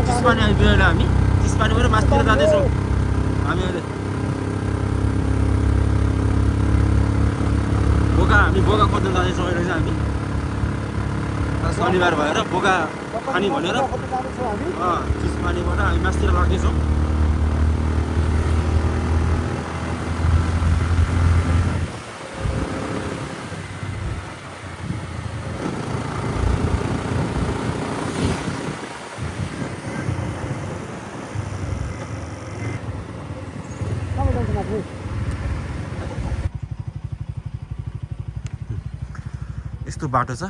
चिसपानी आइपुग्यो अहिले हामी चिसपानीबाट मासतिर जाँदैछौँ हामी अहिले बोका खोज्न जाँदैछौँ अहिले चाहिँ हामी शनिबार भएर बोका खानी भनेर चिसपानीबाट हामी मासतिर लाग्दैछौँ यस्तो बाटो छ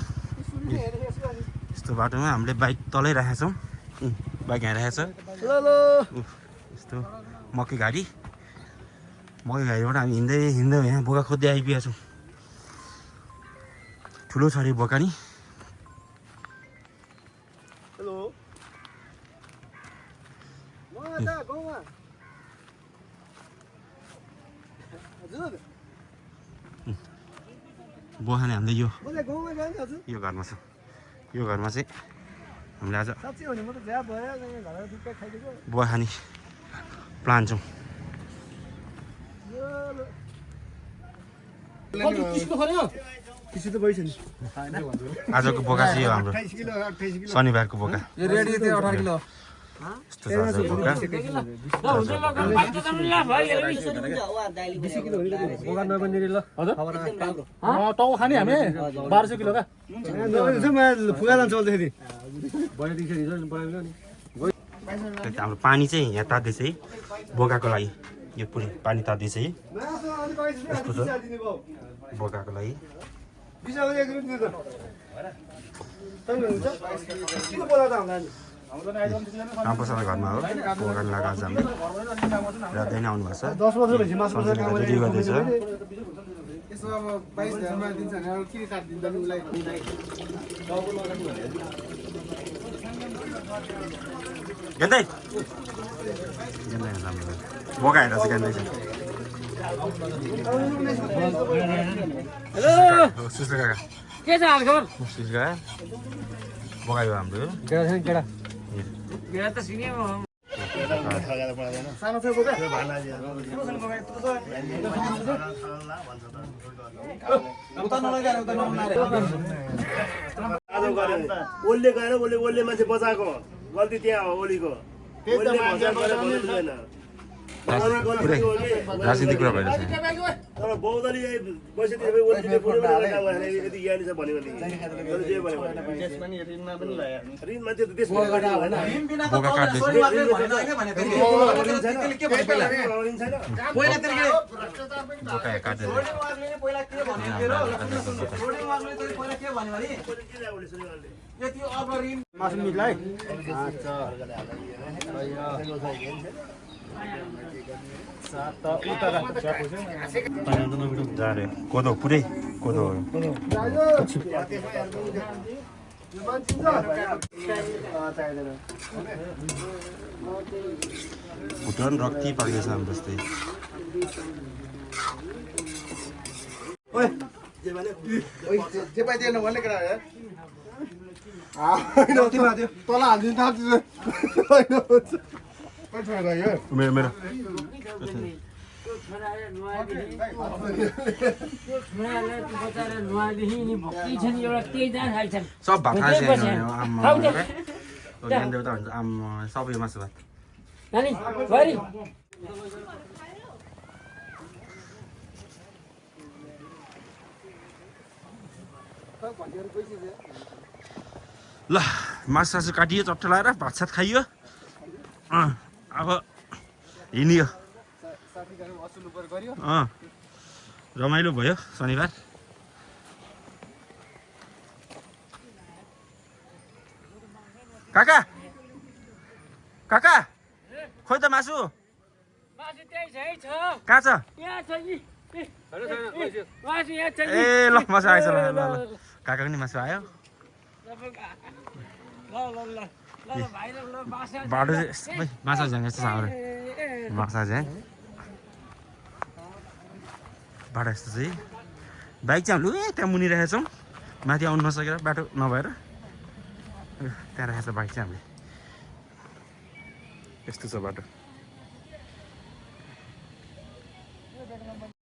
यस्तो बाटोमा हामीले बाइक तलै राखेका छौँ बाइक यहाँ राखेको छ यस्तो मकै घारीबाट हामी हिँड्दै यहाँ बोका खोज्दै आइपुगेका छौँ ठुलो छ अरे बोका नि बोका नि हामीले यो घरमा छ यो घरमा चाहिँ हामीले आज बोका खाने प्लान छौँ आजको बोका चाहिँ यो हाम्रो शनिबारको बोका यस्तो छ आजको बोका टाउ खाने हामी 1200 किलो का हाम्रो पानी चाहिँ यहाँ तात्दैछ है बोकाको लागि यो पुरै पानी तात्दैछ है यस्तो छ बोकाको लागि रामप्रसाद घरमा हो बोकाको लागि आज हामीले रात्दै नै आउनुभएको छ रेडी गर्दैछ गेन्दै बोका हेरेर चाहिँ गेन्दै छ सुस्लो काका के छ हालखबर सुस्लो काका बोकायो हाम्रो केटा त सिने सानो छ बोका ओल्ले गएर ओल्ले मान्छे बचाएको गल्ती त्यहाँ हो ओलीको राजनीतिक कुरा भइरहेछ तर बौद्धले बसेदेखि ओलीले पुरै काम गर्ने यदि यानी छ भन्यो भने जे भन्यो ऋण मान्छे त त्यसमा बोका काट्दैछ बोका काट्दैछ कोदो पुरै कोदो भुटान रक्ती पाक्दैछ हाम्रो जस्तै तल हालिदिनु मेरो सब भात देउता हुन्छ आम सबै मासु भात ल मासु काटियो चट्टा लगाएर भात सात खाइयो अब हिँडियो रमाइलो भयो शनिबार काका काका खोइ त मासु कहाँ छ ए ल मासु आएछ ल ल काका पनि मासु आयो बाटो चाहिँ माछा झ्याङ यस्तो छ हाम्रो माछा झ्याङ बाटो यस्तो चाहिँ बाइक चाहिँ हामीले त्यहाँ मुनि राखेका छौँ माथि आउनु नसकेर बाटो नभएर त्यहाँ राखेको छ बाइक चाहिँ हामीले यस्तो छ बाटो